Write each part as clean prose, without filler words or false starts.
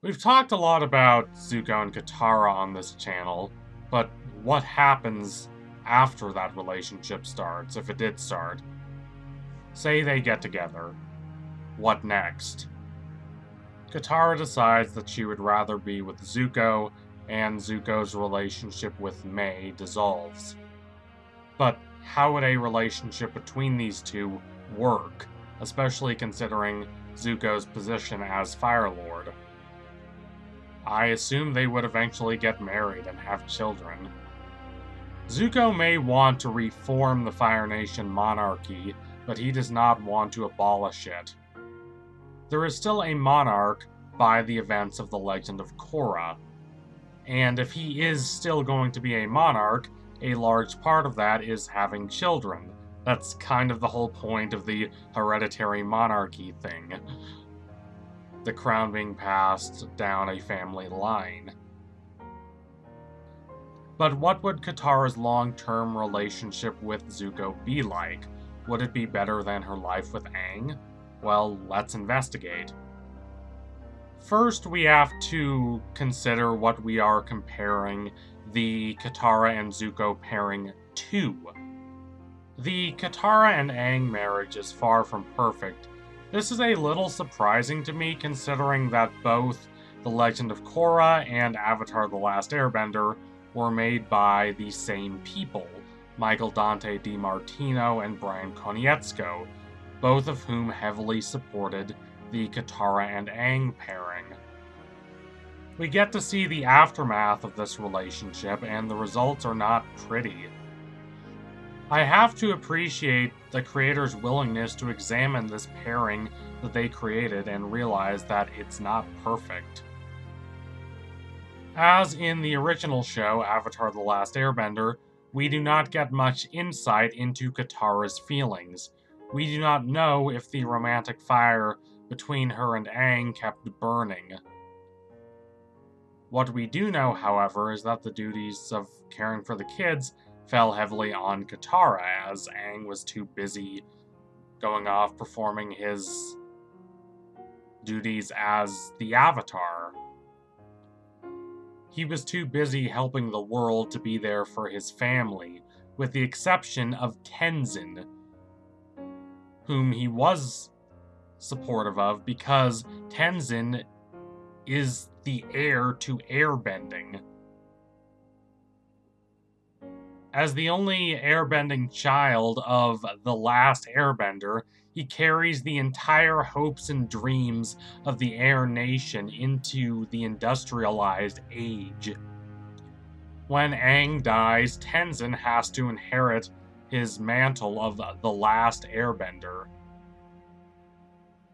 We've talked a lot about Zuko and Katara on this channel, but what happens after that relationship starts, if it did start? Say they get together. What next? Katara decides that she would rather be with Zuko, and Zuko's relationship with Mai dissolves. But how would a relationship between these two work, especially considering Zuko's position as Fire Lord? I assume they would eventually get married and have children. Zuko may want to reform the Fire Nation monarchy, but he does not want to abolish it. There is still a monarch by the events of the Legend of Korra, and if he is still going to be a monarch, a large part of that is having children. That's kind of the whole point of the hereditary monarchy thing. The crown being passed down a family line. But what would Katara's long-term relationship with Zuko be like? Would it be better than her life with Aang? Well, let's investigate. First, we have to consider what we are comparing the Katara and Zuko pairing to. The Katara and Aang marriage is far from perfect. This is a little surprising to me, considering that both The Legend of Korra and Avatar: The Last Airbender were made by the same people, Michael Dante DiMartino and Brian Konietzko, both of whom heavily supported the Katara and Aang pairing. We get to see the aftermath of this relationship, and the results are not pretty. I have to appreciate the creator's willingness to examine this pairing that they created and realize that it's not perfect. As in the original show, Avatar: The Last Airbender, we do not get much insight into Katara's feelings. We do not know if the romantic fire between her and Aang kept burning. What we do know, however, is that the duties of caring for the kids fell heavily on Katara, as Aang was too busy going off performing his duties as the Avatar. He was too busy helping the world to be there for his family, with the exception of Tenzin, whom he was supportive of because Tenzin is the heir to airbending. As the only airbending child of the last airbender, he carries the entire hopes and dreams of the Air Nation into the industrialized age. When Aang dies, Tenzin has to inherit his mantle of the last airbender.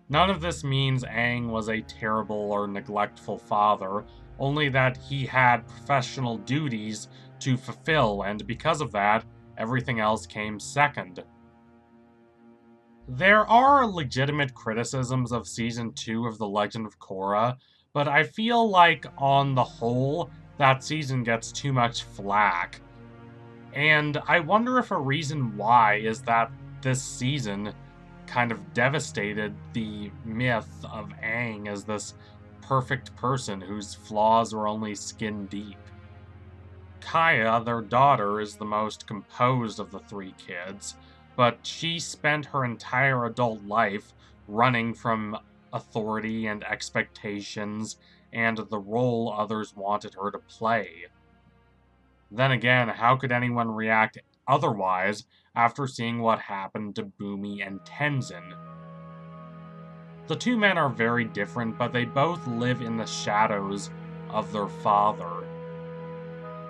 None of this means Aang was a terrible or neglectful father, only that he had professional duties to fulfill, and because of that, everything else came second. There are legitimate criticisms of Season 2 of The Legend of Korra, but I feel like, on the whole, that season gets too much flack. And I wonder if a reason why is that this season kind of devastated the myth of Aang as this perfect person whose flaws were only skin deep. Kaya, their daughter, is the most composed of the three kids, but she spent her entire adult life running from authority and expectations and the role others wanted her to play. Then again, how could anyone react otherwise after seeing what happened to Bumi and Tenzin? The two men are very different, but they both live in the shadows of their father.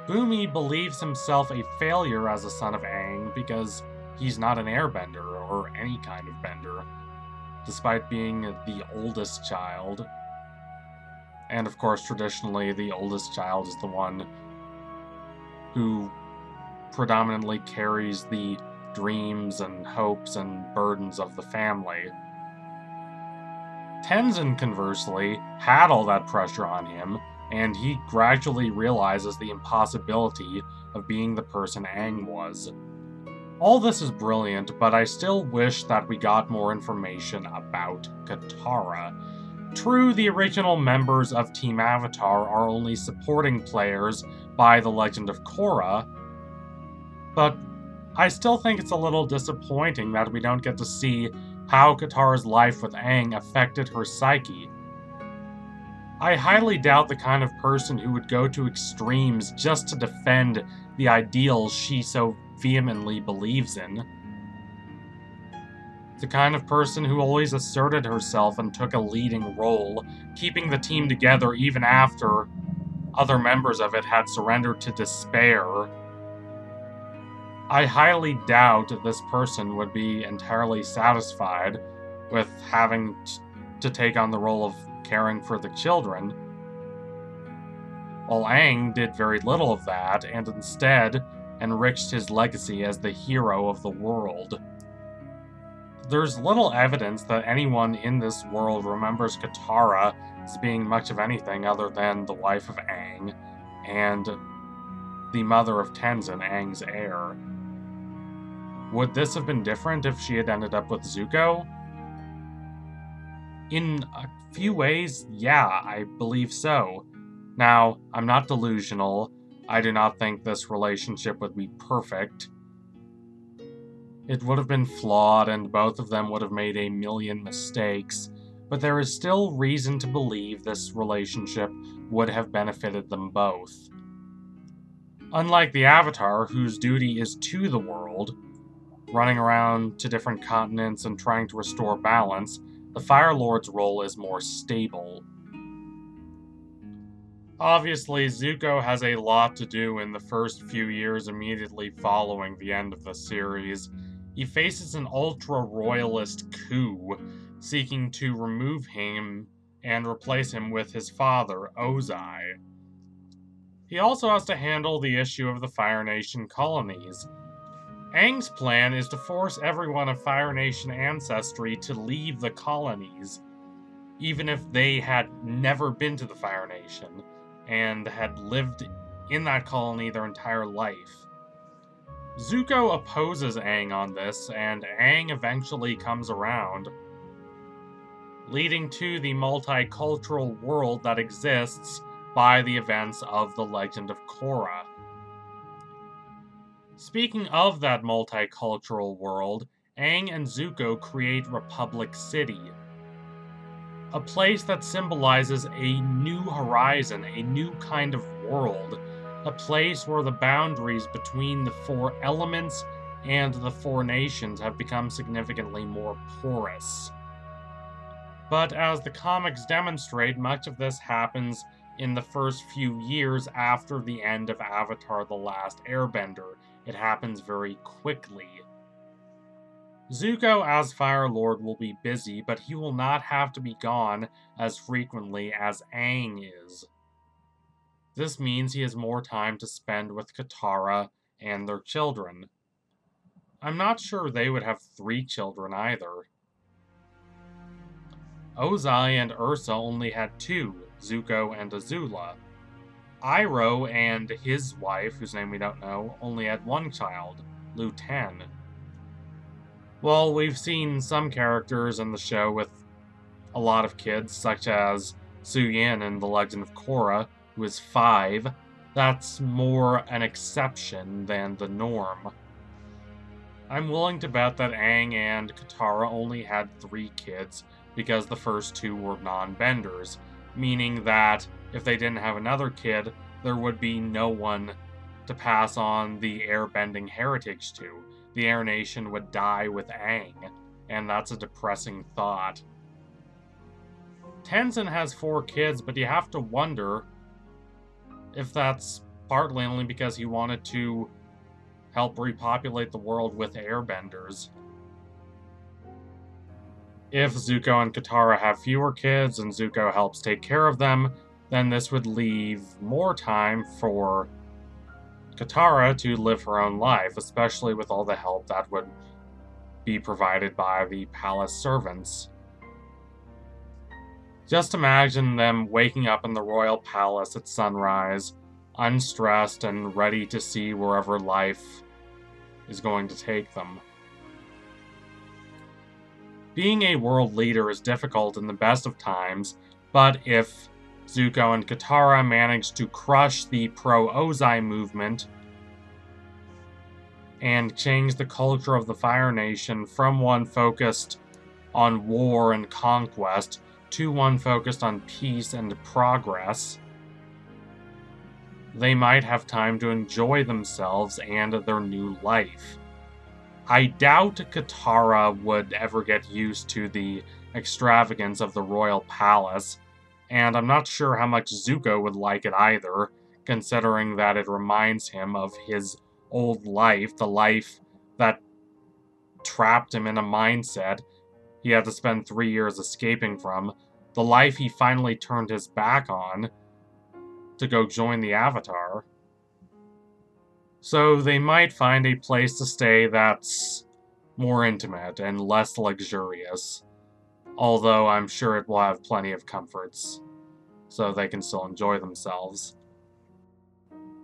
Bumi believes himself a failure as a son of Aang because he's not an airbender or any kind of bender, despite being the oldest child. And of course, traditionally, the oldest child is the one who predominantly carries the dreams and hopes and burdens of the family. Tenzin, conversely, had all that pressure on him, and he gradually realizes the impossibility of being the person Aang was. All this is brilliant, but I still wish that we got more information about Katara. True, the original members of Team Avatar are only supporting players by The Legend of Korra, but I still think it's a little disappointing that we don't get to see how Katara's life with Aang affected her psyche. I highly doubt the kind of person who would go to extremes just to defend the ideals she so vehemently believes in. The kind of person who always asserted herself and took a leading role, keeping the team together even after other members of it had surrendered to despair. I highly doubt this person would be entirely satisfied with having to take on the role of caring for the children. While Aang did very little of that, and instead enriched his legacy as the hero of the world. There's little evidence that anyone in this world remembers Katara as being much of anything other than the wife of Aang, and the mother of Tenzin, Aang's heir. Would this have been different if she had ended up with Zuko? In a few ways, yeah, I believe so. Now, I'm not delusional. I do not think this relationship would be perfect. It would have been flawed, and both of them would have made a million mistakes, but there is still reason to believe this relationship would have benefited them both. Unlike the Avatar, whose duty is to the world, running around to different continents and trying to restore balance, the Fire Lord's role is more stable. Obviously, Zuko has a lot to do in the first few years immediately following the end of the series. He faces an ultra-royalist coup, seeking to remove him and replace him with his father, Ozai. He also has to handle the issue of the Fire Nation colonies. Aang's plan is to force everyone of Fire Nation ancestry to leave the colonies, even if they had never been to the Fire Nation and had lived in that colony their entire life. Zuko opposes Aang on this, and Aang eventually comes around, leading to the multicultural world that exists by the events of The Legend of Korra. Speaking of that multicultural world, Aang and Zuko create Republic City, a place that symbolizes a new horizon, a new kind of world, a place where the boundaries between the four elements and the four nations have become significantly more porous. But as the comics demonstrate, much of this happens in the first few years after the end of Avatar: The Last Airbender. It happens very quickly. Zuko as Fire Lord will be busy, but he will not have to be gone as frequently as Aang is. This means he has more time to spend with Katara and their children. I'm not sure they would have 3 children either. Ozai and Ursa only had 2, Zuko and Azula. Iroh and his wife, whose name we don't know, only had 1 child, Lu-Ten. Well, we've seen some characters in the show with a lot of kids, such as Suyin in The Legend of Korra, who is 5. That's more an exception than the norm. I'm willing to bet that Aang and Katara only had 3 kids because the first 2 were non-benders, meaning that if they didn't have another kid, there would be no one to pass on the airbending heritage to. The Air Nation would die with Aang, and that's a depressing thought. Tenzin has 4 kids, but you have to wonder if that's partly only because he wanted to help repopulate the world with airbenders. If Zuko and Katara have fewer kids and Zuko helps take care of them, then this would leave more time for Katara to live her own life, especially with all the help that would be provided by the palace servants. Just imagine them waking up in the royal palace at sunrise, unstressed and ready to see wherever life is going to take them. Being a world leader is difficult in the best of times, but if Zuko and Katara manage to crush the pro-Ozai movement and change the culture of the Fire Nation from one focused on war and conquest to one focused on peace and progress, they might have time to enjoy themselves and their new life. I doubt Katara would ever get used to the extravagance of the royal palace, and I'm not sure how much Zuko would like it either, considering that it reminds him of his old life, the life that trapped him in a mindset he had to spend 3 years escaping from, the life he finally turned his back on to go join the Avatar. So they might find a place to stay that's more intimate and less luxurious, although I'm sure it will have plenty of comforts, so they can still enjoy themselves.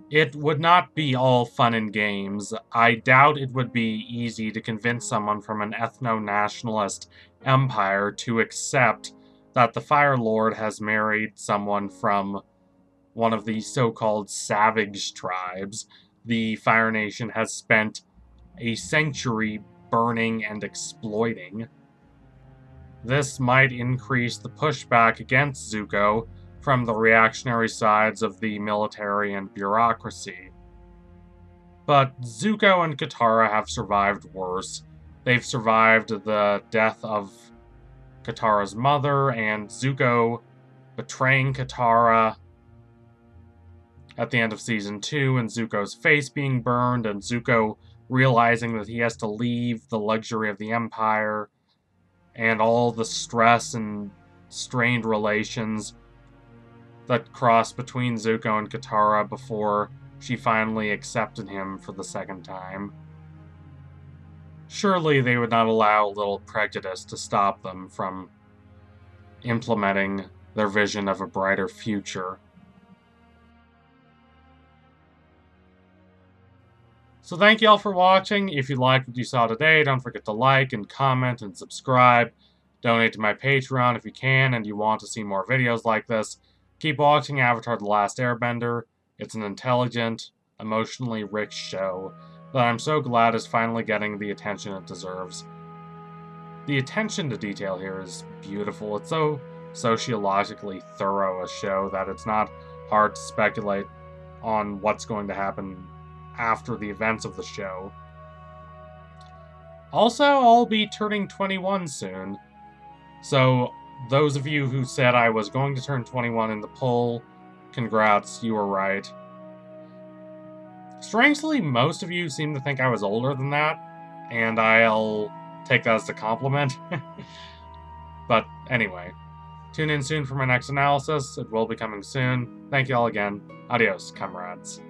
It would not be all fun and games. I doubt it would be easy to convince someone from an ethno-nationalist empire to accept that the Fire Lord has married someone from one of the so-called savage tribes the Fire Nation has spent a century burning and exploiting. This might increase the pushback against Zuko from the reactionary sides of the military and bureaucracy. But Zuko and Katara have survived worse. They've survived the death of Katara's mother and Zuko betraying Katara at the end of Season 2, and Zuko's face being burned, and Zuko realizing that he has to leave the luxury of the Empire, and all the stress and strained relations that crossed between Zuko and Katara before she finally accepted him for the second time. Surely they would not allow a little prejudice to stop them from implementing their vision of a brighter future. So thank you all for watching. If you liked what you saw today, don't forget to like and comment and subscribe. Donate to my Patreon if you can and you want to see more videos like this. Keep watching Avatar: The Last Airbender. It's an intelligent, emotionally rich show that I'm so glad is finally getting the attention it deserves. The attention to detail here is beautiful. It's so sociologically thorough a show that it's not hard to speculate on what's going to happen after the events of the show. Also, I'll be turning 21 soon. So, those of you who said I was going to turn 21 in the poll, congrats, you were right. Strangely, most of you seem to think I was older than that, and I'll take that as a compliment. But anyway, tune in soon for my next analysis. It will be coming soon. Thank you all again. Adios, comrades.